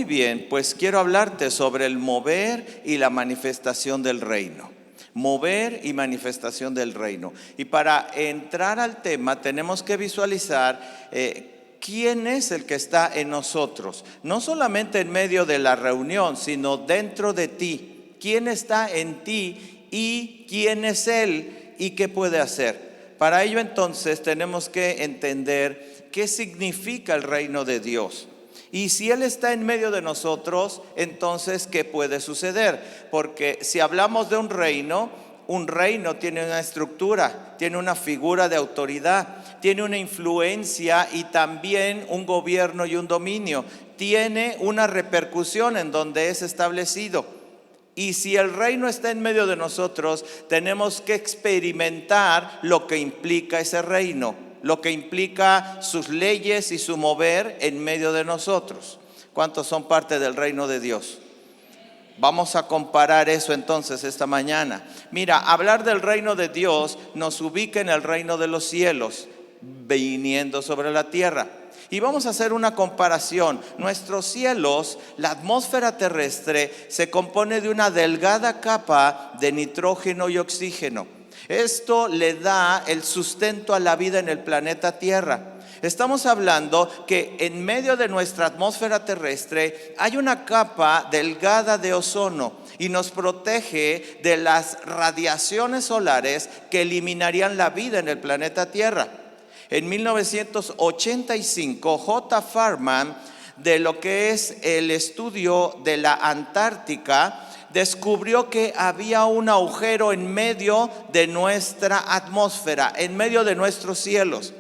Muy bien, pues quiero hablarte sobre el mover y la manifestación del reino. Mover y manifestación del reino. Y para entrar al tema tenemos que visualizar quién es el que está en nosotros. No solamente en medio de la reunión, sino dentro de ti. ¿Quién está en ti y quién es Él y qué puede hacer? Para ello entonces tenemos que entender qué significa el reino de Dios. Y si Él está en medio de nosotros, entonces ¿qué puede suceder? Porque si hablamos de un reino tiene una estructura, tiene una figura de autoridad, tiene una influencia y también un gobierno y un dominio. Tiene una repercusión en donde es establecido. Y si el reino está en medio de nosotros, tenemos que experimentar lo que implica ese reino, lo que implica sus leyes y su mover en medio de nosotros. ¿Cuántos son parte del reino de Dios? Vamos a comparar eso entonces esta mañana. Mira, hablar del reino de Dios nos ubica en el reino de los cielos, viniendo sobre la tierra. Y vamos a hacer una comparación. Nuestros cielos, la atmósfera terrestre, se compone de una delgada capa de nitrógeno y oxígeno. Esto le da el sustento a la vida en el planeta Tierra. Estamos hablando que en medio de nuestra atmósfera terrestre hay una capa delgada de ozono y nos protege de las radiaciones solares que eliminarían la vida en el planeta Tierra. En 1985, J. Farman, de lo que es el estudio de la Antártica, descubrió que había un agujero en medio de nuestra atmósfera, en medio de nuestros cielos.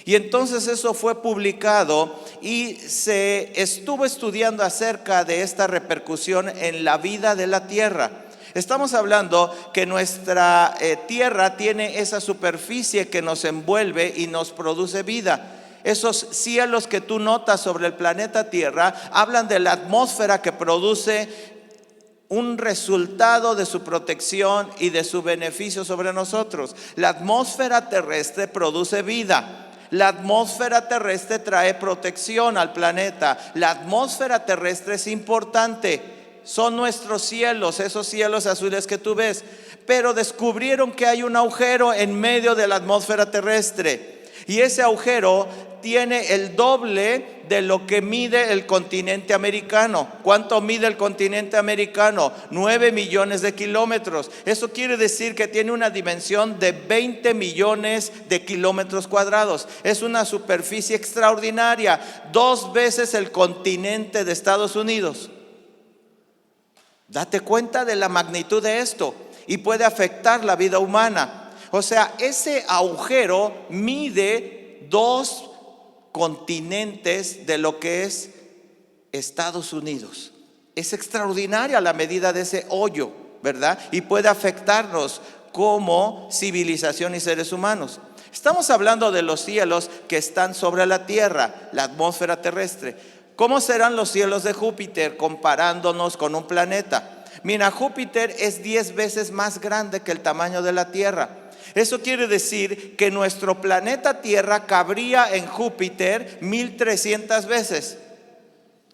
Y entonces eso fue publicado y se estuvo estudiando acerca de esta repercusión en la vida de la tierra. Estamos hablando que nuestra tierra tiene esa superficie que nos envuelve y nos produce vida. Esos cielos que tú notas sobre el planeta Tierra hablan de la atmósfera que produce un resultado de su protección y de su beneficio sobre nosotros. La atmósfera terrestre produce vida. La atmósfera terrestre trae protección al planeta. La atmósfera terrestre es importante. Son nuestros cielos, esos cielos azules que tú ves. Pero descubrieron que hay un agujero en medio de la atmósfera terrestre. Y ese agujero tiene el doble de lo que mide el continente americano. ¿Cuánto mide el continente americano? 9 millones de kilómetros. Eso quiere decir que tiene una dimensión de 20 millones de kilómetros cuadrados. Es una superficie extraordinaria, 2 veces el continente de Estados Unidos. Date cuenta de la magnitud de esto y puede afectar la vida humana. O sea, ese agujero mide 2 continentes de lo que es Estados Unidos. Es extraordinaria la medida de ese hoyo, ¿verdad? Y puede afectarnos como civilización y seres humanos. Estamos hablando de los cielos que están sobre la tierra, la atmósfera terrestre. ¿Cómo serán los cielos de Júpiter comparándonos con un planeta? Mira, Júpiter es 10 veces más grande que el tamaño de la Tierra. Eso quiere decir que nuestro planeta Tierra cabría en Júpiter 1300 veces.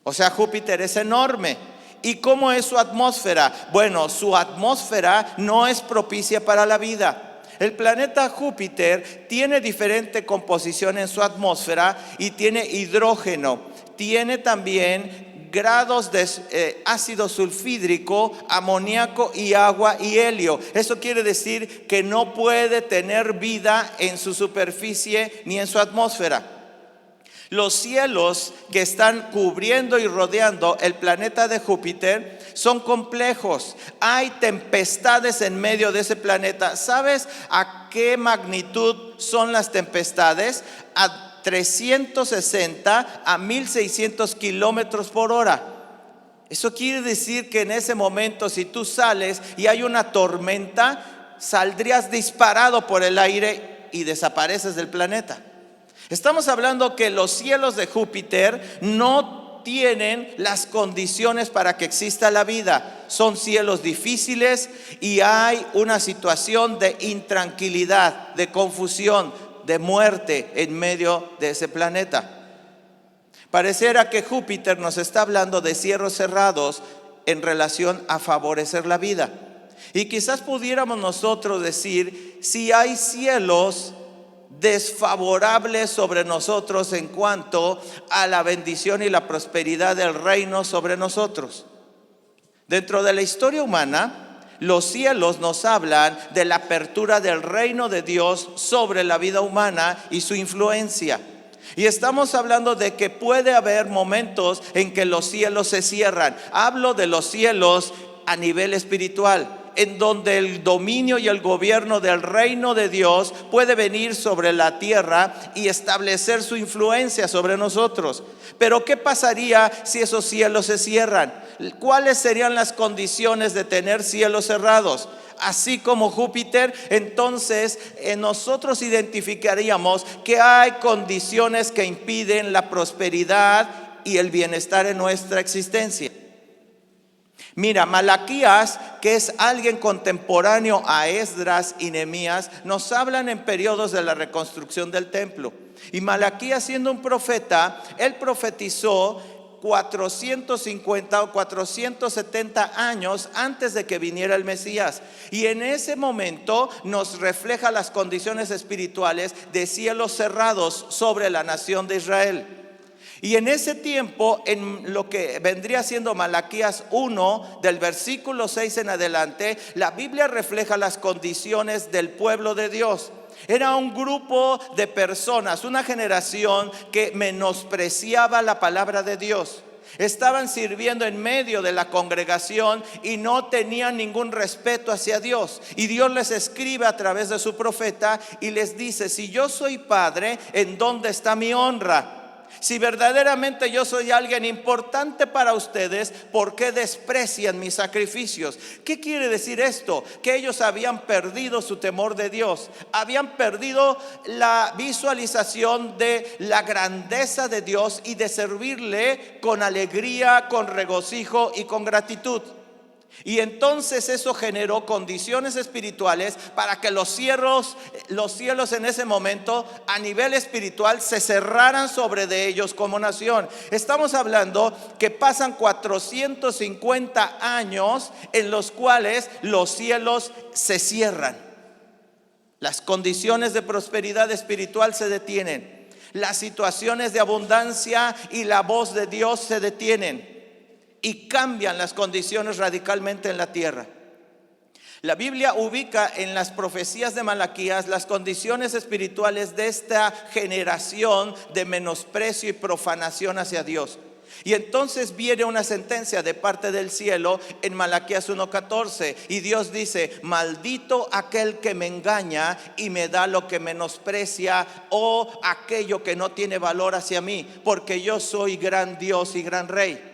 O sea, Júpiter es enorme. ¿Y cómo es su atmósfera? Bueno, su atmósfera no es propicia para la vida. El planeta Júpiter tiene diferente composición en su atmósfera y tiene hidrógeno. Tiene también grados de ácido sulfídrico, amoníaco y agua y helio. Eso quiere decir que no puede tener vida en su superficie ni en su atmósfera. Los cielos que están cubriendo y rodeando el planeta de Júpiter son complejos. Hay tempestades en medio de ese planeta. ¿Sabes a qué magnitud son las tempestades? A 360 a 1600 kilómetros por hora. Eso quiere decir que en ese momento, si tú sales y hay una tormenta, saldrías disparado por el aire y desapareces del planeta. Estamos hablando que los cielos de Júpiter no tienen las condiciones para que exista la vida. Son cielos difíciles y hay una situación de intranquilidad, de confusión, de muerte en medio de ese planeta. Pareciera que Júpiter nos está hablando de cielos cerrados en relación a favorecer la vida. Y quizás pudiéramos nosotros decir, si hay cielos desfavorables sobre nosotros en cuanto a la bendición y la prosperidad del reino sobre nosotros. Dentro de la historia humana, los cielos nos hablan de la apertura del reino de Dios sobre la vida humana y su influencia. Y estamos hablando de que puede haber momentos en que los cielos se cierran. Hablo de los cielos a nivel espiritual, en donde el dominio y el gobierno del reino de Dios puede venir sobre la tierra y establecer su influencia sobre nosotros. Pero ¿qué pasaría si esos cielos se cierran? ¿Cuáles serían las condiciones de tener cielos cerrados? Así como Júpiter, entonces nosotros identificaríamos que hay condiciones que impiden la prosperidad y el bienestar en nuestra existencia. Mira, Malaquías, que es alguien contemporáneo a Esdras y Nehemías, nos hablan en periodos de la reconstrucción del templo. Y Malaquías, siendo un profeta, él profetizó 450 o 470 años antes de que viniera el Mesías. Y en ese momento nos refleja las condiciones espirituales de cielos cerrados sobre la nación de Israel. Y en ese tiempo, en lo que vendría siendo Malaquías 1, del versículo 6 en adelante, la Biblia refleja las condiciones del pueblo de Dios. Era un grupo de personas, una generación que menospreciaba la palabra de Dios. Estaban sirviendo en medio de la congregación y no tenían ningún respeto hacia Dios. Y Dios les escribe a través de su profeta y les dice: si yo soy padre, ¿en dónde está mi honra? Si verdaderamente yo soy alguien importante para ustedes, ¿por qué desprecian mis sacrificios? ¿Qué quiere decir esto? Que ellos habían perdido su temor de Dios, habían perdido la visualización de la grandeza de Dios y de servirle con alegría, con regocijo y con gratitud. Y entonces eso generó condiciones espirituales para que los cielos en ese momento a nivel espiritual se cerraran sobre de ellos como nación. Estamos hablando que pasan 450 años en los cuales los cielos se cierran. Las condiciones de prosperidad espiritual se detienen. Las situaciones de abundancia y la voz de Dios se detienen. Y cambian las condiciones radicalmente en la tierra. La Biblia ubica en las profecías de Malaquías las condiciones espirituales de esta generación de menosprecio y profanación hacia Dios. Y entonces viene una sentencia de parte del cielo en Malaquías 1:14, y Dios dice: maldito aquel que me engaña y me da lo que menosprecia, o aquello que no tiene valor hacia mí, porque yo soy gran Dios y gran Rey.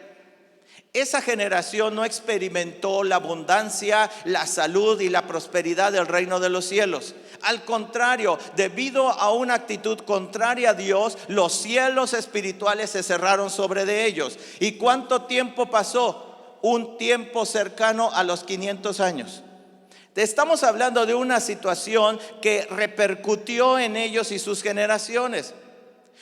Esa generación no experimentó la abundancia, la salud y la prosperidad del reino de los cielos. Al contrario, debido a una actitud contraria a Dios, los cielos espirituales se cerraron sobre de ellos. ¿Y cuánto tiempo pasó? Un tiempo cercano a los 500 años. Estamos hablando de una situación que repercutió en ellos y sus generaciones.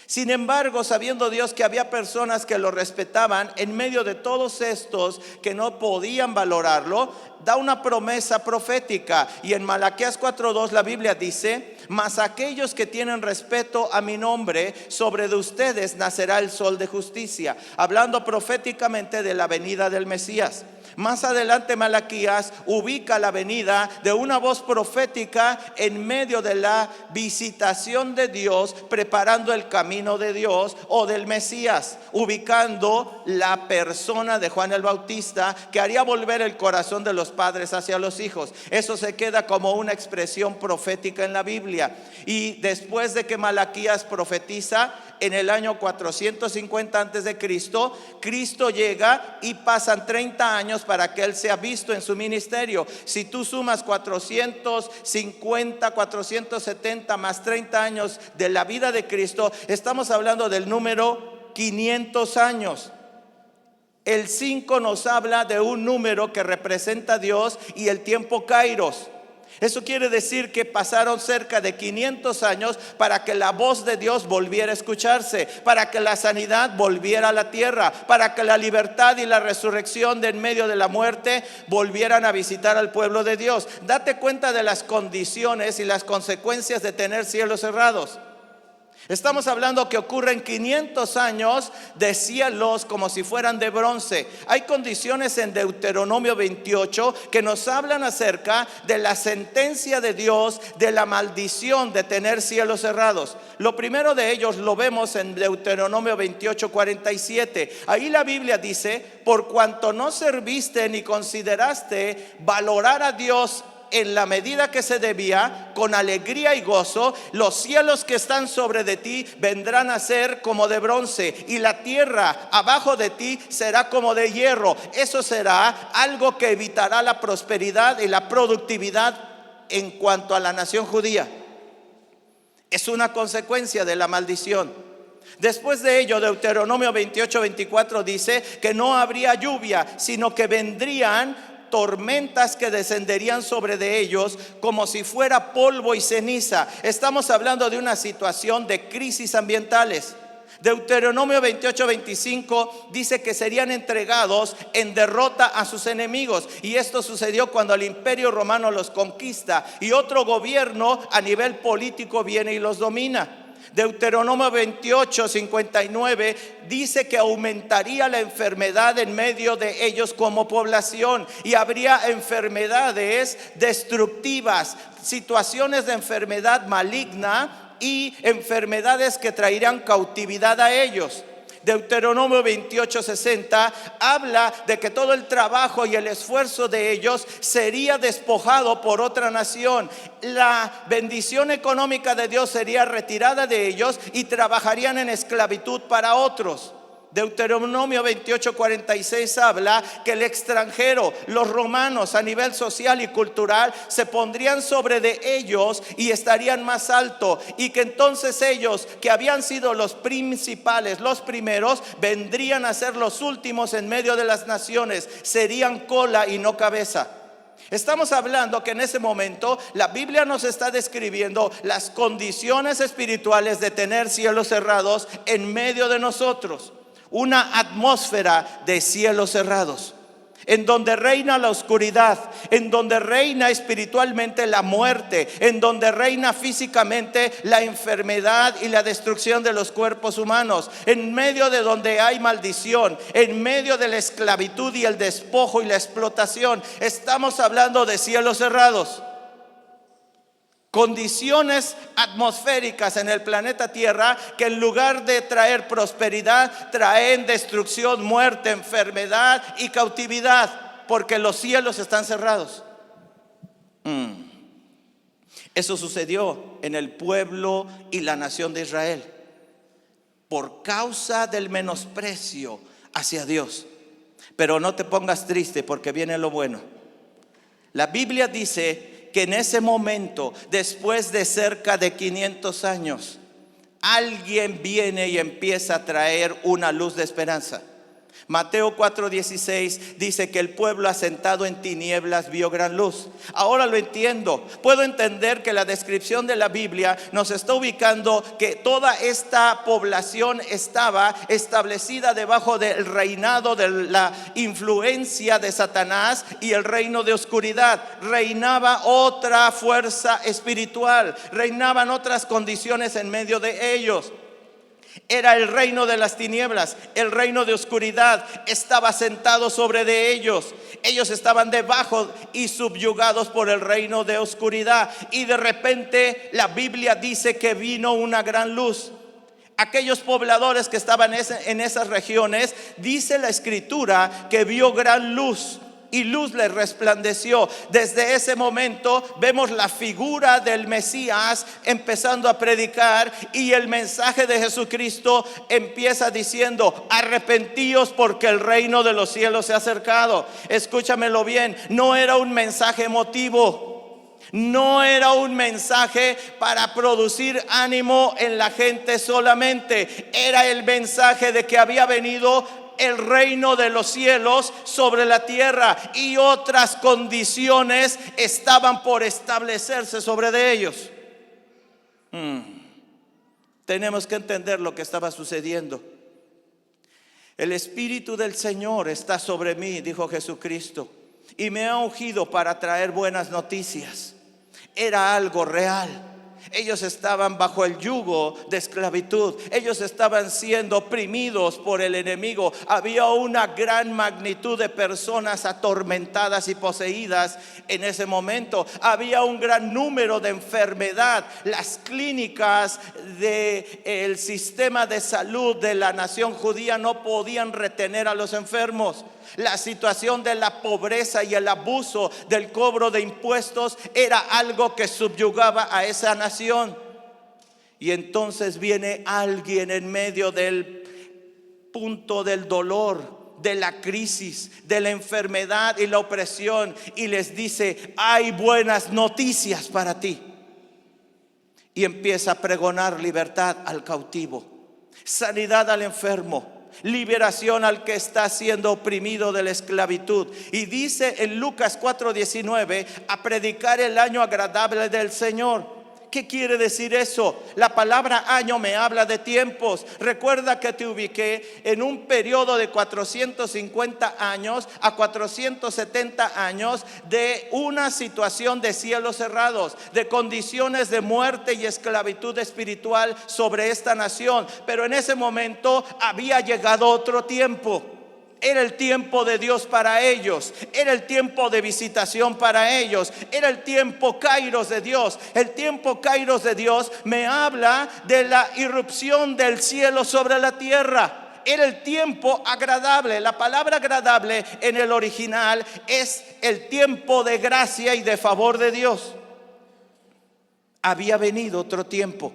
Sin embargo, sabiendo Dios que había personas que lo respetaban, en medio de todos estos que no podían valorarlo, da una promesa profética. Y en Malaquías 4:2 la Biblia dice: mas aquellos que tienen respeto a mi nombre, sobre de ustedes nacerá el sol de justicia. Hablando proféticamente de la venida del Mesías. Más adelante Malaquías ubica la venida de una voz profética en medio de la visitación de Dios, preparando el camino de Dios o del Mesías, ubicando la persona de Juan el Bautista, que haría volver el corazón de los padres hacia los hijos. Eso se queda como una expresión profética en la Biblia. Y después de que Malaquías profetiza, en el año 450 antes de Cristo, Cristo llega y pasan 30 años para que Él sea visto en su ministerio. Si tú sumas 450, 470 más 30 años de la vida de Cristo, estamos hablando del número 500 años. El 5 nos habla de un número que representa a Dios y el tiempo Kairos. Eso quiere decir que pasaron cerca de 500 años para que la voz de Dios volviera a escucharse, para que la sanidad volviera a la tierra, para que la libertad y la resurrección de en medio de la muerte volvieran a visitar al pueblo de Dios. Date cuenta de las condiciones y las consecuencias de tener cielos cerrados. Estamos hablando que ocurren 500 años de cielos como si fueran de bronce. Hay condiciones en Deuteronomio 28 que nos hablan acerca de la sentencia de Dios, de la maldición de tener cielos cerrados. Lo primero de ellos lo vemos en Deuteronomio 28:47. Ahí la Biblia dice: por cuanto no serviste ni consideraste valorar a Dios en la medida que se debía, con alegría y gozo, los cielos que están sobre de ti vendrán a ser como de bronce, y la tierra abajo de ti será como de hierro. Eso será algo que evitará la prosperidad y la productividad en cuanto a la nación judía. Es una consecuencia de la maldición. Después de ello, Deuteronomio 28:24 dice que no habría lluvia, sino que vendrían tormentas que descenderían sobre de ellos como si fuera polvo y ceniza. Estamos hablando de una situación de crisis ambientales. Deuteronomio 28:25 dice que serían entregados en derrota a sus enemigos, y esto sucedió cuando el Imperio Romano los conquista y otro gobierno a nivel político viene y los domina. Deuteronomio 28:59 dice que aumentaría la enfermedad en medio de ellos como población, y habría enfermedades destructivas, situaciones de enfermedad maligna y enfermedades que traerán cautividad a ellos. Deuteronomio 28:60 habla de que todo el trabajo y el esfuerzo de ellos sería despojado por otra nación. La bendición económica de Dios sería retirada de ellos y trabajarían en esclavitud para otros. Deuteronomio 28:46 habla que el extranjero, los romanos a nivel social y cultural, se pondrían sobre de ellos y estarían más alto, y que entonces ellos, que habían sido los principales, los primeros, vendrían a ser los últimos en medio de las naciones, serían cola y no cabeza. Estamos hablando que en ese momento la Biblia nos está describiendo las condiciones espirituales de tener cielos cerrados en medio de nosotros. Una atmósfera de cielos cerrados, en donde reina la oscuridad, en donde reina espiritualmente la muerte, en donde reina físicamente la enfermedad y la destrucción de los cuerpos humanos, en medio de donde hay maldición, en medio de la esclavitud y el despojo y la explotación. Estamos hablando de cielos cerrados. Condiciones atmosféricas en el planeta Tierra que en lugar de traer prosperidad, traen destrucción, muerte, enfermedad y cautividad, porque los cielos están cerrados. Eso sucedió en el pueblo y la nación de Israel por causa del menosprecio hacia Dios. Pero no te pongas triste, porque viene lo bueno. La Biblia dice que en ese momento, después de cerca de 500 años, alguien viene y empieza a traer una luz de esperanza. Mateo 4:16 dice que el pueblo asentado en tinieblas vio gran luz. Ahora lo entiendo. Puedo entender que la descripción de la Biblia nos está ubicando que toda esta población estaba establecida debajo del reinado de la influencia de Satanás y el reino de oscuridad. Reinaba otra fuerza espiritual, reinaban otras condiciones en medio de ellos. Era el reino de las tinieblas, el reino de oscuridad estaba sentado sobre de ellos. Ellos estaban debajo y subyugados por el reino de oscuridad. Y de repente la Biblia dice que vino una gran luz. Aquellos pobladores que estaban en esas regiones, dice la escritura que vio gran luz. Y luz les resplandeció. Desde ese momento vemos la figura del Mesías empezando a predicar, y el mensaje de Jesucristo empieza diciendo: arrepentíos porque el reino de los cielos se ha acercado. Escúchamelo bien, no era un mensaje emotivo, no era un mensaje para producir ánimo en la gente solamente. Era el mensaje de que había venido el reino de los cielos sobre la tierra, y otras condiciones estaban por establecerse sobre de ellos. Tenemos que entender lo que estaba sucediendo. El Espíritu del Señor está sobre mí, dijo Jesucristo, y me ha ungido para traer buenas noticias. Era algo real. Ellos estaban bajo el yugo de esclavitud. Ellos estaban siendo oprimidos por el enemigo. Había una gran magnitud de personas atormentadas y poseídas en ese momento. Había un gran número de enfermedad. Las clínicas del sistema de salud de la nación judía no podían retener a los enfermos. La situación de la pobreza y el abuso del cobro de impuestos era algo que subyugaba a esa nación. Y entonces viene alguien en medio del punto del dolor, de la crisis, de la enfermedad y la opresión, y les dice: hay buenas noticias para ti. Y empieza a pregonar libertad al cautivo, sanidad al enfermo, liberación al que está siendo oprimido de la esclavitud. Y dice en Lucas 4:19: a predicar el año agradable del Señor. ¿Qué quiere decir eso? La palabra año me habla de tiempos. Recuerda que te ubiqué en un periodo de 450 años a 470 años de una situación de cielos cerrados, de condiciones de muerte y esclavitud espiritual sobre esta nación. Pero en ese momento había llegado otro tiempo. Era el tiempo de Dios para ellos. Era el tiempo de visitación para ellos. Era el tiempo kairos de Dios. El tiempo kairos de Dios me habla de la irrupción del cielo sobre la tierra. Era el tiempo agradable. La palabra agradable en el original es el tiempo de gracia y de favor de Dios. Había venido otro tiempo.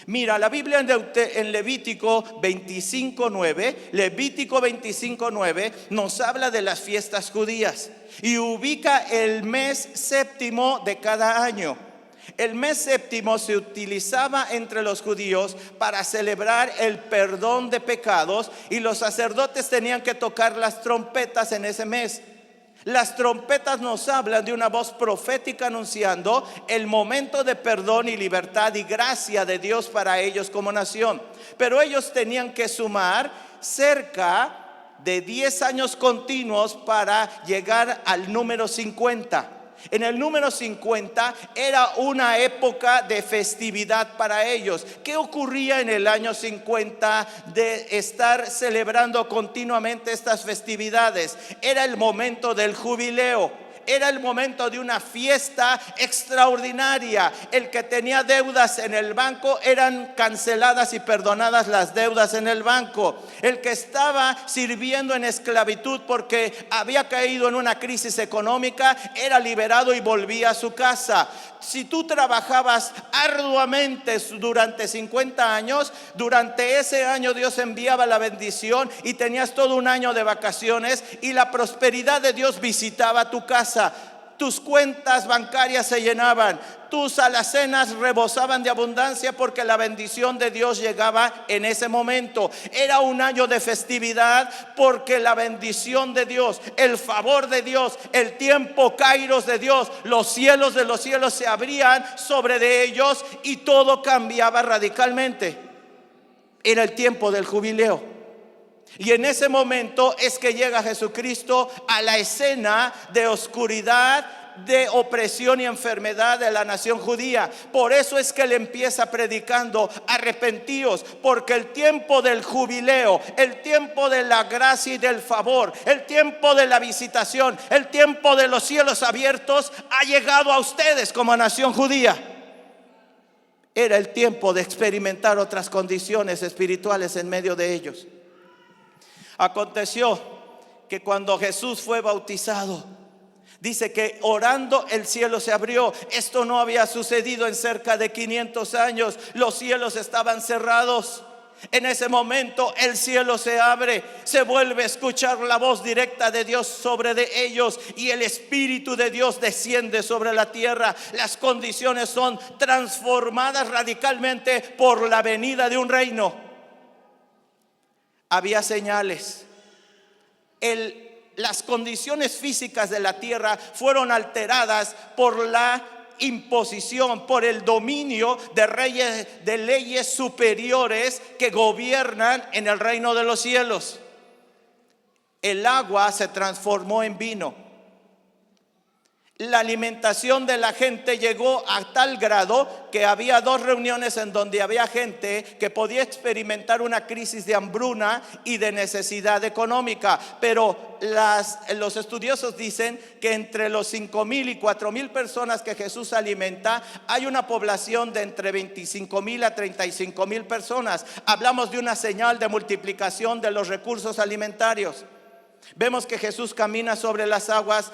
Mira, la Biblia en Levítico 25:9 nos habla de las fiestas judías y ubica el mes séptimo de cada año. El mes séptimo se utilizaba entre los judíos para celebrar el perdón de pecados, y los sacerdotes tenían que tocar las trompetas en ese mes. Las trompetas nos hablan de una voz profética anunciando el momento de perdón y libertad y gracia de Dios para ellos como nación. Pero ellos tenían que sumar cerca de 10 años continuos para llegar al número 50. En el número 50 era una época de festividad para ellos. ¿Qué ocurría en el año 50 de estar celebrando continuamente estas festividades? Era el momento del jubileo. Era el momento de una fiesta extraordinaria. El que tenía deudas en el banco eran canceladas y perdonadas las deudas en el banco. El que estaba sirviendo en esclavitud porque había caído en una crisis económica era liberado y volvía a su casa. Si tú trabajabas arduamente durante 50 años, durante ese año Dios enviaba la bendición y tenías todo un año de vacaciones, y la prosperidad de Dios visitaba tu casa. Tus cuentas bancarias se llenaban, tus alacenas rebosaban de abundancia porque la bendición de Dios llegaba en ese momento. Era un año de festividad porque la bendición de Dios, el favor de Dios, el tiempo kairos de Dios, los cielos de los cielos se abrían sobre de ellos y todo cambiaba radicalmente. Era el tiempo del jubileo. Y en ese momento es que llega Jesucristo a la escena de oscuridad, de opresión y enfermedad de la nación judía. Por eso es que él empieza predicando: arrepentíos, porque el tiempo del jubileo, el tiempo de la gracia y del favor, el tiempo de la visitación, el tiempo de los cielos abiertos ha llegado a ustedes como nación judía. Era el tiempo de experimentar otras condiciones espirituales en medio de ellos. Aconteció que cuando Jesús fue bautizado, dice que orando el cielo se abrió. Esto no había sucedido en cerca de 500 años. Los cielos estaban cerrados. En ese momento el cielo se abre, se vuelve a escuchar la voz directa de Dios sobre de ellos, y el Espíritu de Dios desciende sobre la tierra. Las condiciones son transformadas radicalmente por la venida de un reino. Había señales, las condiciones físicas de la tierra fueron alteradas por la imposición, por el dominio de reyes, de leyes superiores que gobiernan en el reino de los cielos. El agua se transformó en vino. La alimentación de la gente llegó a tal grado que había 2 reuniones en donde había gente que podía experimentar una crisis de hambruna y de necesidad económica. Pero los estudiosos dicen que entre los 5,000 y 4,000 personas que Jesús alimenta, hay una población de entre 25,000 a 35,000 personas. Hablamos de una señal de multiplicación de los recursos alimentarios. Vemos que Jesús camina sobre las aguas,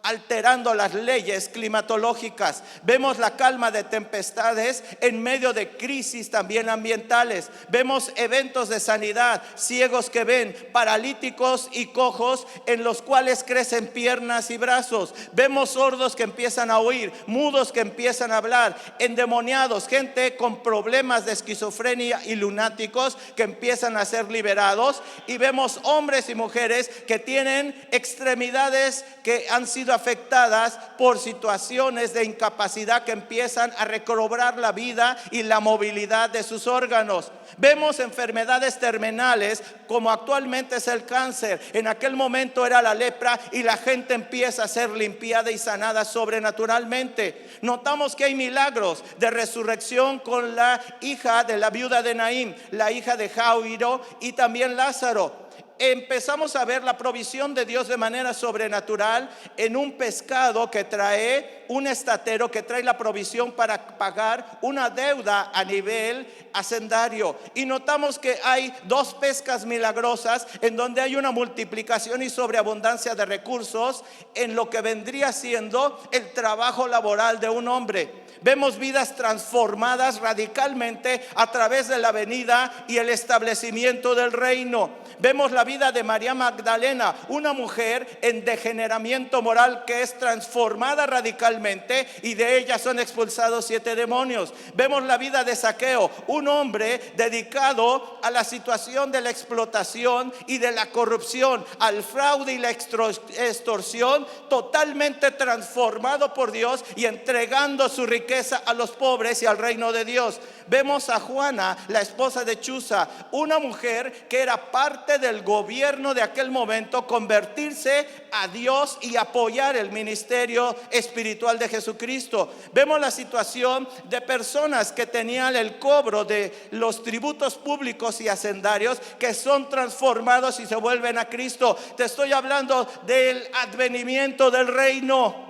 alterando las leyes climatológicas. Vemos la calma de tempestades en medio de crisis también ambientales. Vemos eventos de sanidad, ciegos que ven, paralíticos y cojos en los cuales crecen piernas y brazos. Vemos sordos que empiezan a oír, mudos que empiezan a hablar, endemoniados, gente con problemas de esquizofrenia y lunáticos que empiezan a ser liberados. Y vemos hombres y mujeres que tienen extremidades que han sido afectadas por situaciones de incapacidad que empiezan a recobrar la vida y la movilidad de sus órganos. Vemos enfermedades terminales como actualmente es el cáncer. En aquel momento era la lepra y la gente empieza a ser limpiada y sanada sobrenaturalmente. Notamos que hay milagros de resurrección con la hija de la viuda de Naín, la hija de Jairo y también Lázaro. Empezamos a ver la provisión de Dios de manera sobrenatural en un pescado que trae, un estatero que trae la provisión para pagar una deuda a nivel hacendario. Y notamos que hay 2 pescas milagrosas en donde hay una multiplicación y sobreabundancia de recursos en lo que vendría siendo el trabajo laboral de un hombre. Vemos vidas transformadas radicalmente a través de la venida y el establecimiento del reino. Vemos la vida de María Magdalena, una mujer en degeneramiento moral que es transformada radicalmente y de ella son expulsados 7 demonios. Vemos la vida de Zaqueo, un hombre dedicado a la situación de la explotación y de la corrupción, al fraude y la extorsión, totalmente transformado por Dios y entregando su riqueza a los pobres y al reino de Dios. Vemos a Juana, la esposa de Chuza, una mujer que era parte del gobierno de aquel momento, convertirse a Dios y apoyar el ministerio espiritual de Jesucristo. Vemos la situación de personas que tenían el cobro de los tributos públicos y hacendarios, que son transformados y se vuelven a Cristo. Te estoy hablando del advenimiento del reino.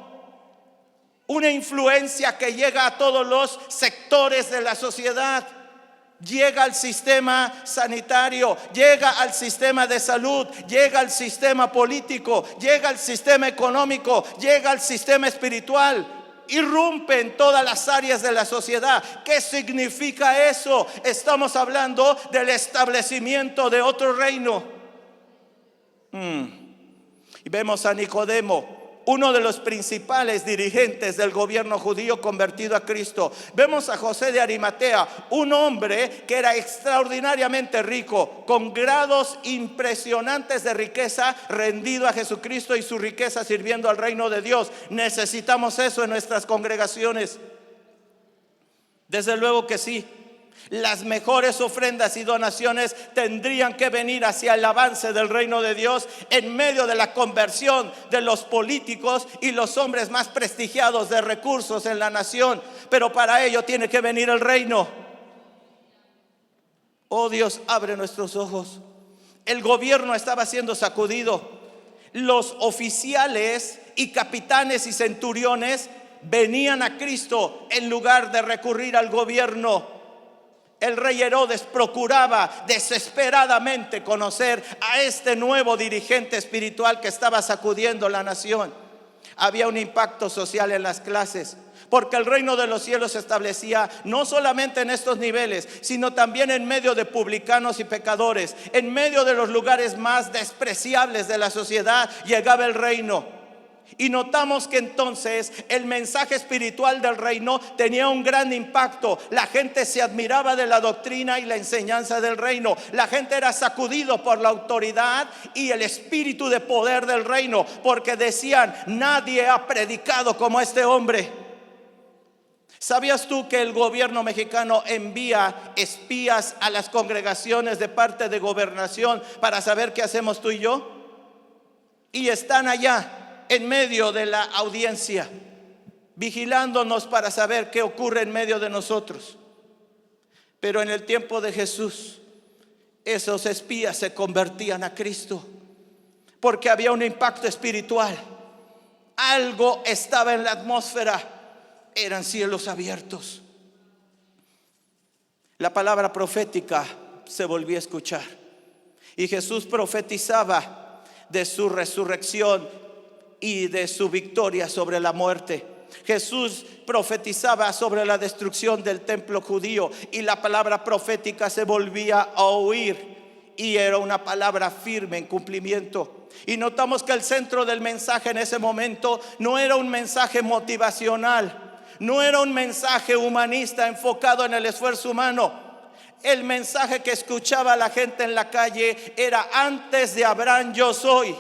Una influencia que llega a todos los sectores de la sociedad. Llega al sistema sanitario, llega al sistema de salud, llega al sistema político, llega al sistema económico, llega al sistema espiritual. Irrumpe en todas las áreas de la sociedad. ¿Qué significa eso? Estamos hablando del establecimiento de otro reino. Y vemos a Nicodemo, uno de los principales dirigentes del gobierno judío, convertido a Cristo. Vemos a José de Arimatea, un hombre que era extraordinariamente rico, con grados impresionantes de riqueza, rendido a Jesucristo y su riqueza sirviendo al reino de Dios. Necesitamos eso en nuestras congregaciones. Desde luego que sí. Las mejores ofrendas y donaciones tendrían que venir hacia el avance del reino de Dios en medio de la conversión de los políticos y los hombres más prestigiados de recursos en la nación. Pero para ello tiene que venir el reino. Oh Dios, abre nuestros ojos. El gobierno estaba siendo sacudido. Los oficiales y capitanes y centuriones venían a Cristo en lugar de recurrir al gobierno. El rey Herodes procuraba desesperadamente conocer a este nuevo dirigente espiritual que estaba sacudiendo la nación. Había un impacto social en las clases, porque el reino de los cielos se establecía no solamente en estos niveles, sino también en medio de publicanos y pecadores. En medio de los lugares más despreciables de la sociedad llegaba el reino. Y notamos que entonces el mensaje espiritual del reino tenía un gran impacto. La gente se admiraba de la doctrina y la enseñanza del reino. La gente era sacudido por la autoridad y el espíritu de poder del reino, porque decían: nadie ha predicado como este hombre. ¿Sabías tú que el gobierno mexicano envía espías a las congregaciones de parte de gobernación para saber qué hacemos tú y yo? Y están allá en medio de la audiencia, vigilándonos para saber qué ocurre en medio de nosotros. Pero en el tiempo de Jesús, esos espías se convertían a Cristo, porque había un impacto espiritual. Algo estaba en la atmósfera, eran cielos abiertos. La palabra profética se volvió a escuchar, y Jesús profetizaba de su resurrección y de su victoria sobre la muerte. Jesús profetizaba sobre la destrucción del templo judío, y la palabra profética se volvía a oír, y era una palabra firme en cumplimiento. Y notamos que el centro del mensaje en ese momento no era un mensaje motivacional, no era un mensaje humanista enfocado en el esfuerzo humano. El mensaje que escuchaba la gente en la calle era: antes de Abraham yo soy.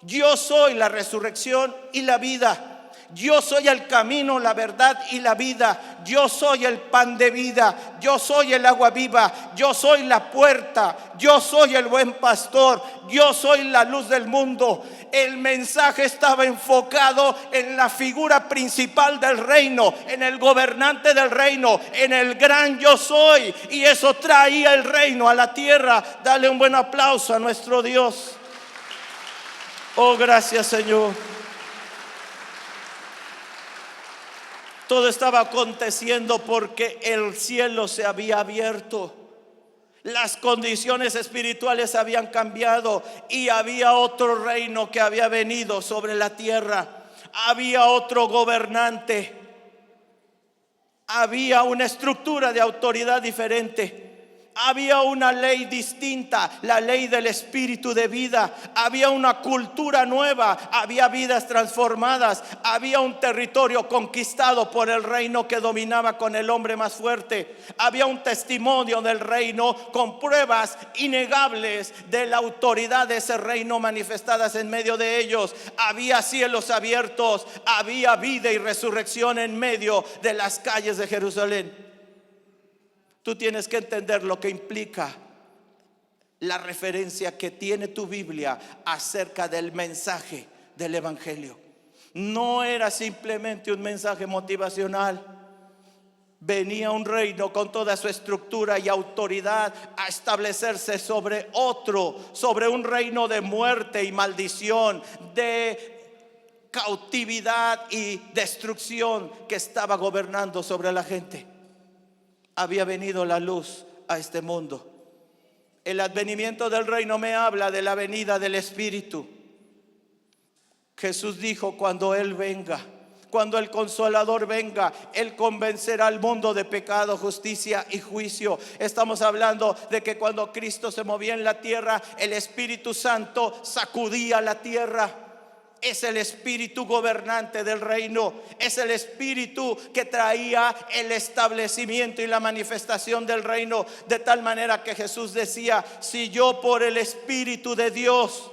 Yo soy la resurrección y la vida. Yo soy el camino, la verdad y la vida. Yo soy el pan de vida. Yo soy el agua viva. Yo soy la puerta. Yo soy el buen pastor. Yo soy la luz del mundo. El mensaje estaba enfocado en la figura principal del reino, en el gobernante del reino, en el gran yo soy. Y eso traía el reino a la tierra. Dale un buen aplauso a nuestro Dios. Oh, gracias, Señor. Todo estaba aconteciendo porque el cielo se había abierto. Las condiciones espirituales habían cambiado y había otro reino que había venido sobre la tierra. Había otro gobernante. Había una estructura de autoridad diferente. Había una ley distinta, la ley del espíritu de vida. Había una cultura nueva, había vidas transformadas. Había un territorio conquistado por el reino que dominaba con el hombre más fuerte. Había un testimonio del reino con pruebas innegables de la autoridad de ese reino manifestadas en medio de ellos. Había cielos abiertos, había vida y resurrección en medio de las calles de Jerusalén. Tú tienes que entender lo que implica la referencia que tiene tu Biblia acerca del mensaje del evangelio. No era simplemente un mensaje motivacional. Venía un reino con toda su estructura y autoridad a establecerse sobre un reino de muerte y maldición, de cautividad y destrucción que estaba gobernando sobre la gente. Había venido la luz a este mundo. El advenimiento del reino me habla de la venida del Espíritu. Jesús dijo: cuando Él venga, cuando el Consolador venga, Él convencerá al mundo de pecado, justicia y juicio. Estamos hablando de que cuando Cristo se movía en la tierra, el Espíritu Santo sacudía la tierra. Es el espíritu gobernante del reino. Es el espíritu que traía el establecimiento y la manifestación del reino. De tal manera que Jesús decía: si yo por el Espíritu de Dios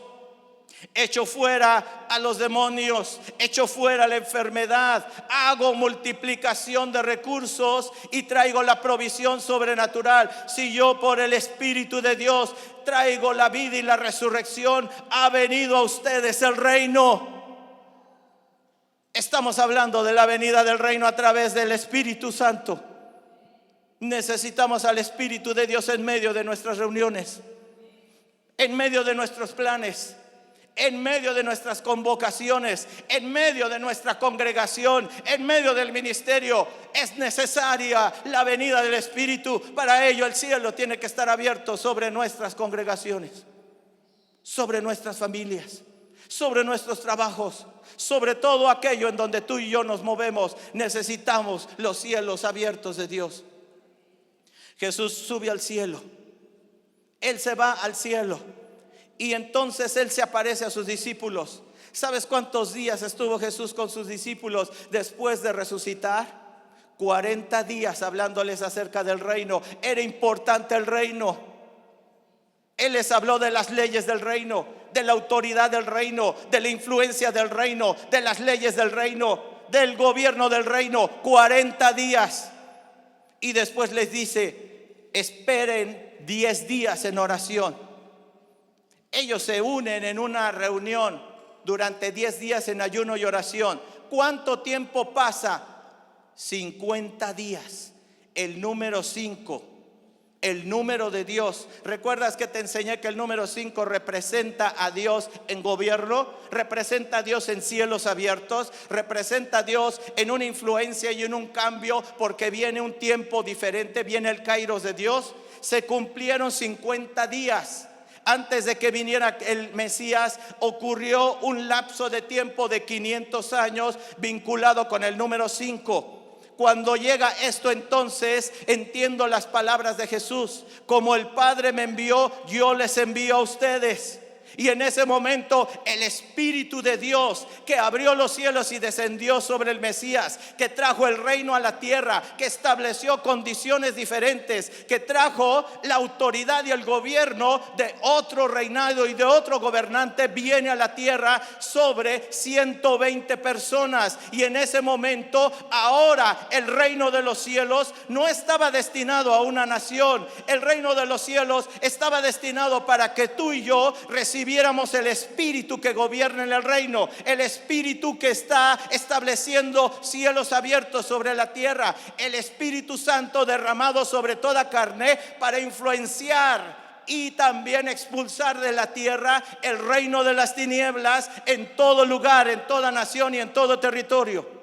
echo fuera a los demonios, echo fuera la enfermedad, hago multiplicación de recursos y traigo la provisión sobrenatural. Si yo por el Espíritu de Dios traigo la vida y la resurrección, ha venido a ustedes el reino. Estamos hablando de la venida del reino a través del Espíritu Santo. Necesitamos al Espíritu de Dios en medio de nuestras reuniones, en medio de nuestros planes, en medio de nuestras convocaciones, en medio de nuestra congregación, en medio del ministerio. Es necesaria la venida del Espíritu. Para ello el cielo tiene que estar abierto sobre nuestras congregaciones, sobre nuestras familias, sobre nuestros trabajos, sobre todo aquello en donde tú y yo nos movemos. Necesitamos los cielos abiertos de Dios. Jesús sube al cielo. Él se va al cielo. Y entonces Él se aparece a sus discípulos. ¿Sabes cuántos días estuvo Jesús con sus discípulos después de resucitar? 40 días hablándoles acerca del reino. Era importante el reino. Él les habló de las leyes del reino, de la autoridad del reino, de la influencia del reino, de las leyes del reino, del gobierno del reino. 40 días. Y después les dice: esperen 10 días en oración. Ellos se unen en una reunión durante 10 días en ayuno y oración. ¿Cuánto tiempo pasa? 50 días. El número 5, el número de Dios. ¿Recuerdas que te enseñé que el número 5 representa a Dios en gobierno? Representa a Dios en cielos abiertos. Representa a Dios en una influencia y en un cambio, porque viene un tiempo diferente. Viene el Kairos de Dios. Se cumplieron 50 días. Antes de que viniera el Mesías, ocurrió un lapso de tiempo de 500 años vinculado con el número 5. Cuando llega esto, entonces entiendo las palabras de Jesús: como el Padre me envió, yo les envío a ustedes. Y en ese momento el Espíritu de Dios, que abrió los cielos y descendió sobre el Mesías, que trajo el reino a la tierra, que estableció condiciones diferentes, que trajo la autoridad y el gobierno de otro reinado y de otro gobernante, viene a la tierra sobre 120 personas. Y en ese momento, ahora el reino de los cielos no estaba destinado a una nación. El reino de los cielos estaba destinado para que tú y yo recibiéramos el Espíritu que gobierna en el reino, el Espíritu que está estableciendo cielos abiertos sobre la tierra, el Espíritu Santo derramado sobre toda carne para influenciar y también expulsar de la tierra el reino de las tinieblas en todo lugar, en toda nación y en todo territorio.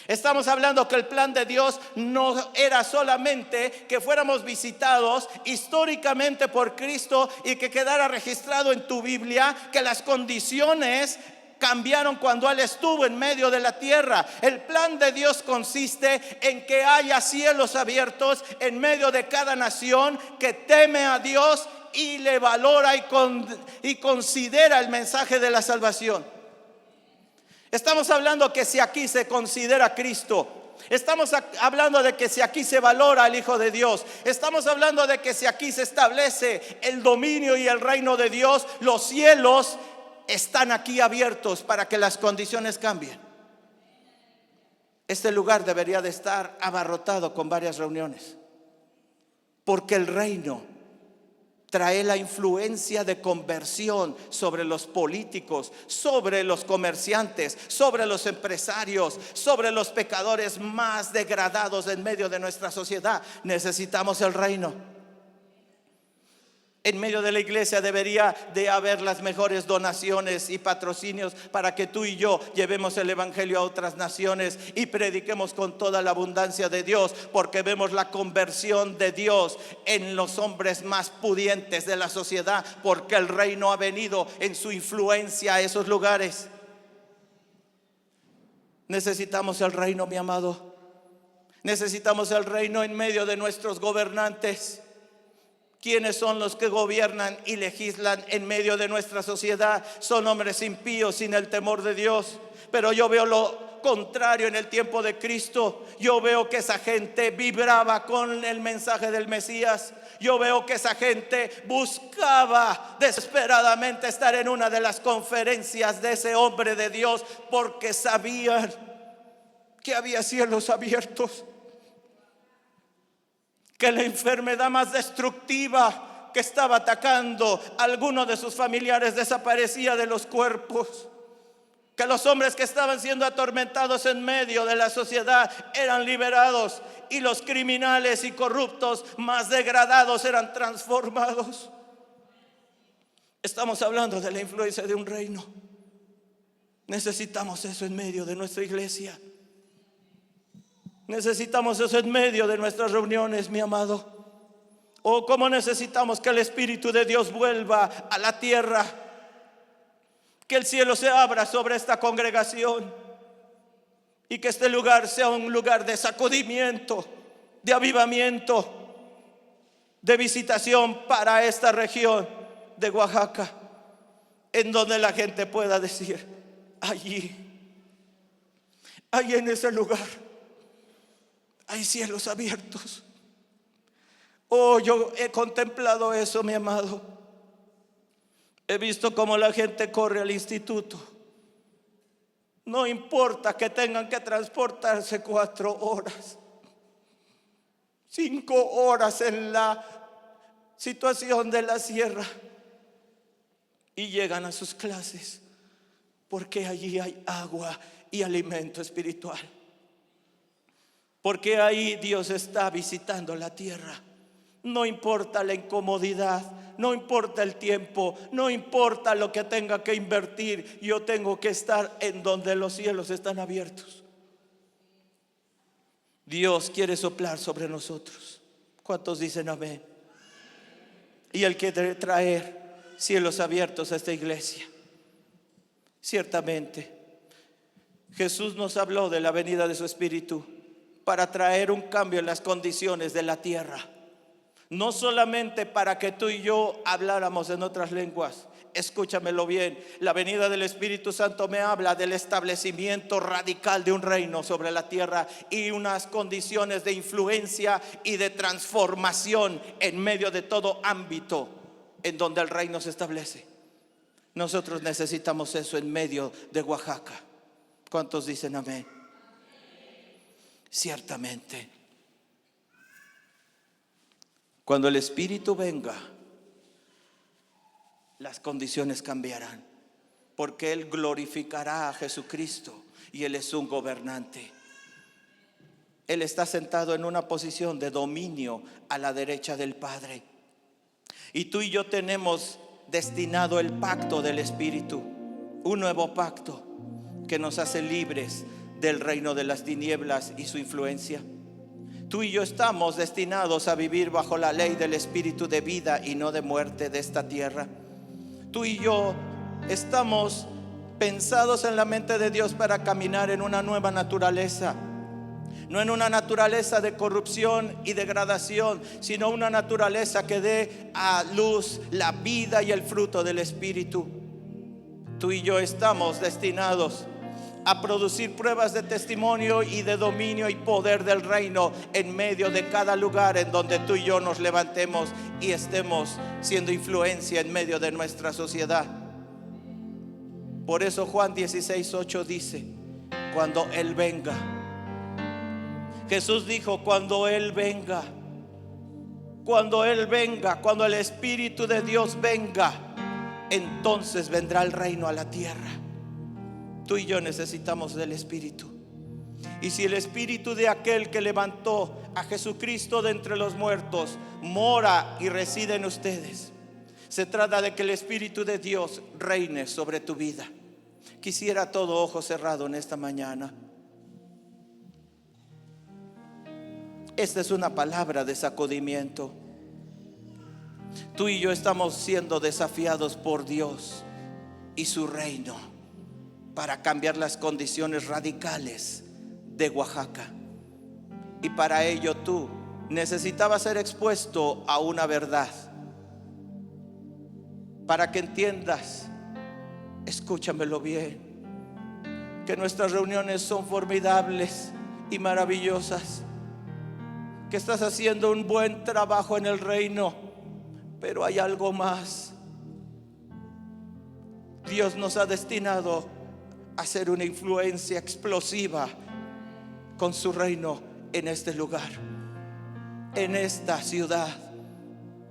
Estamos hablando que el plan de Dios no era solamente que fuéramos visitados históricamente por Cristo y que quedara registrado en tu Biblia que las condiciones cambiaron cuando Él estuvo en medio de la tierra. El plan de Dios consiste en que haya cielos abiertos en medio de cada nación que teme a Dios y le valora y considera el mensaje de la salvación. Estamos hablando que si aquí se considera a Cristo, estamos hablando de que si aquí se valora al Hijo de Dios, estamos hablando de que si aquí se establece el dominio y el reino de Dios, los cielos están aquí abiertos para que las condiciones cambien. Este lugar debería de estar abarrotado con varias reuniones, porque el reino trae la influencia de conversión sobre los políticos, sobre los comerciantes, sobre los empresarios, sobre los pecadores más degradados en medio de nuestra sociedad. Necesitamos el reino. En medio de la iglesia debería de haber las mejores donaciones y patrocinios para que tú y yo llevemos el evangelio a otras naciones y prediquemos con toda la abundancia de Dios, porque vemos la conversión de Dios en los hombres más pudientes de la sociedad, porque el reino ha venido en su influencia a esos lugares. Necesitamos el reino, mi amado. Necesitamos el reino en medio de nuestros gobernantes. ¿Quiénes son los que gobiernan y legislan en medio de nuestra sociedad? Son hombres impíos, sin el temor de Dios. Pero yo veo lo contrario en el tiempo de Cristo. Yo veo que esa gente vibraba con el mensaje del Mesías. Yo veo que esa gente buscaba desesperadamente estar en una de las conferencias de ese hombre de Dios, porque sabían que había cielos abiertos, que la enfermedad más destructiva que estaba atacando a algunos de sus familiares desaparecía de los cuerpos, que los hombres que estaban siendo atormentados en medio de la sociedad eran liberados y los criminales y corruptos más degradados eran transformados. Estamos hablando de la influencia de un reino. Necesitamos eso en medio de nuestra iglesia. Necesitamos eso en medio de nuestras reuniones, mi amado. Oh, cómo necesitamos que el Espíritu de Dios vuelva a la tierra, que el cielo se abra sobre esta congregación y que este lugar sea un lugar de sacudimiento, de avivamiento, de visitación para esta región de Oaxaca. en donde la gente pueda decir: allí en ese lugar hay cielos abiertos. Oh, yo he contemplado eso, mi amado. He visto cómo la gente corre al instituto. No importa que tengan que transportarse 4 horas, 5 horas en la situación de la sierra, y llegan a sus clases, porque allí hay agua y alimento espiritual. Porque ahí Dios está visitando la tierra. No importa la incomodidad, no importa el tiempo, no importa lo que tenga que invertir, yo tengo que estar en donde los cielos están abiertos. Dios quiere soplar sobre nosotros. ¿Cuántos dicen amén? Y Él quiere traer cielos abiertos a esta iglesia. Ciertamente, Jesús nos habló de la venida de su Espíritu para traer un cambio en las condiciones de la tierra. No solamente para que tú y yo habláramos en otras lenguas. Escúchamelo bien, la venida del Espíritu Santo me habla del establecimiento radical de un reino sobre la tierra y unas condiciones de influencia y de transformación en medio de todo ámbito en donde el reino se establece. Nosotros necesitamos eso en medio de Oaxaca. ¿Cuántos dicen amén? Ciertamente, cuando el Espíritu venga, las condiciones cambiarán, porque Él glorificará a Jesucristo y Él es un gobernante. Él está sentado en una posición de dominio a la derecha del Padre. Y tú y yo tenemos destinado el pacto del Espíritu, un nuevo pacto que nos hace libres del reino de las tinieblas y su influencia. Tú y yo estamos destinados a vivir bajo la ley del Espíritu de vida y no de muerte de esta tierra. Tú y yo estamos pensados en la mente de Dios para caminar en una nueva naturaleza. No en una naturaleza de corrupción y degradación, sino una naturaleza que dé a luz la vida y el fruto del Espíritu. Tú y yo estamos destinados a producir pruebas de testimonio y de dominio y poder del reino en medio de cada lugar en donde tú y yo nos levantemos y estemos siendo influencia en medio de nuestra sociedad. Por eso Juan 16:8 dice: cuando Él venga. Jesús dijo: cuando Él venga, cuando Él venga, cuando el Espíritu de Dios venga, entonces vendrá el reino a la tierra. Tú y yo necesitamos del Espíritu. Y si el Espíritu de aquel que levantó a Jesucristo de entre los muertos mora y reside en ustedes, se trata de que el Espíritu de Dios reine sobre tu vida. Quisiera todo ojo cerrado en esta mañana. Esta es una palabra de sacudimiento. Tú y yo estamos siendo desafiados por Dios y su reino para cambiar las condiciones radicales de Oaxaca. Y para ello tú necesitabas ser expuesto a una verdad. Para que entiendas, escúchamelo bien, que nuestras reuniones son formidables y maravillosas, que estás haciendo un buen trabajo en el reino, pero hay algo más. Dios nos ha destinado a ser una influencia explosiva con su reino en este lugar, en esta ciudad,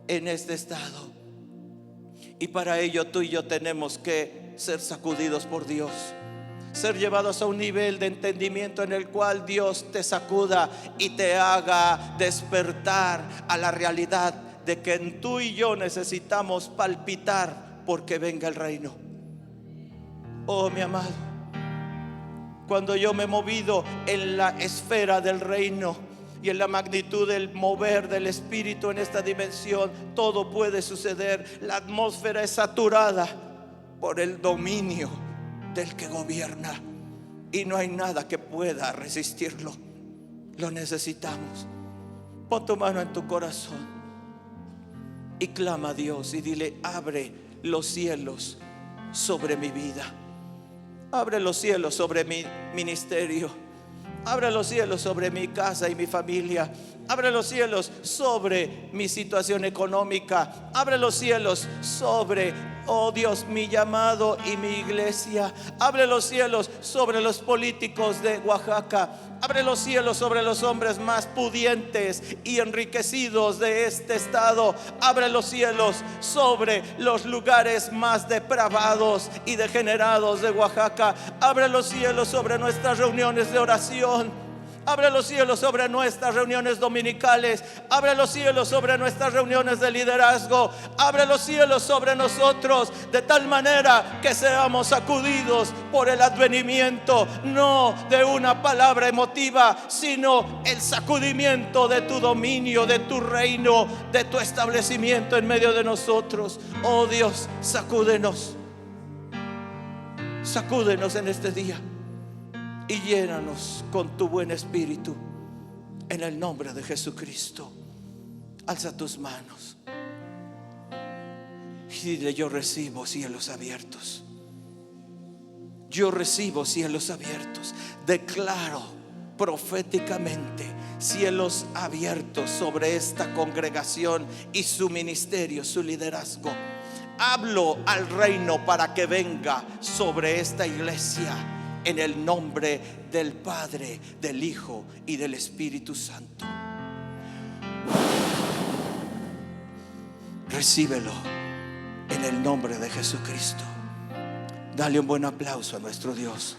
en este estado. Y para ello tú y yo tenemos que ser sacudidos por Dios, ser llevados a un nivel de entendimiento en el cual Dios te sacuda y te haga despertar a la realidad de que tú y yo necesitamos palpitar porque venga el reino. Oh, mi amado, cuando yo me he movido en la esfera del reino y en la magnitud del mover del Espíritu en esta dimensión, todo puede suceder. La atmósfera es saturada por el dominio del que gobierna y no hay nada que pueda resistirlo. Lo necesitamos. Pon tu mano en tu corazón y clama a Dios y dile: abre los cielos sobre mi vida. Abre los cielos sobre mi ministerio. Abre los cielos sobre mi casa y mi familia. Abre los cielos sobre mi situación económica. Abre los cielos sobre, oh Dios, mi llamado y mi iglesia. Abre los cielos sobre los políticos de Oaxaca. Abre los cielos sobre los hombres más pudientes y enriquecidos de este estado. Abre los cielos sobre los lugares más depravados y degenerados de Oaxaca. Abre los cielos sobre nuestras reuniones de oración. Abre los cielos sobre nuestras reuniones dominicales. Abre los cielos sobre nuestras reuniones de liderazgo. Abre los cielos sobre nosotros, de tal manera que seamos sacudidos por el advenimiento, no de una palabra emotiva, sino el sacudimiento de tu dominio, de tu reino, de tu establecimiento en medio de nosotros. Oh Dios, sacúdenos. Sacúdenos en este día y llénanos con tu buen espíritu, en el nombre de Jesucristo. Alza tus manos y dile: yo recibo cielos abiertos. Yo recibo cielos abiertos. Declaro proféticamente cielos abiertos sobre esta congregación y su ministerio, su liderazgo. Hablo al reino para que venga sobre esta iglesia, en el nombre del Padre, del Hijo y del Espíritu Santo. Recíbelo en el nombre de Jesucristo. Dale un buen aplauso a nuestro Dios.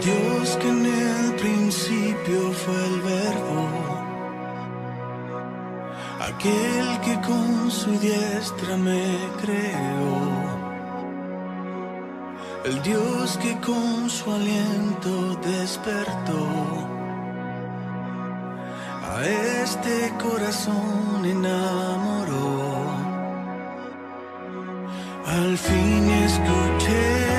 Dios que en el principio fue el Verbo, aquel que con su diestra me creó, el Dios que con su aliento despertó a este corazón enamoró. Al fin escuché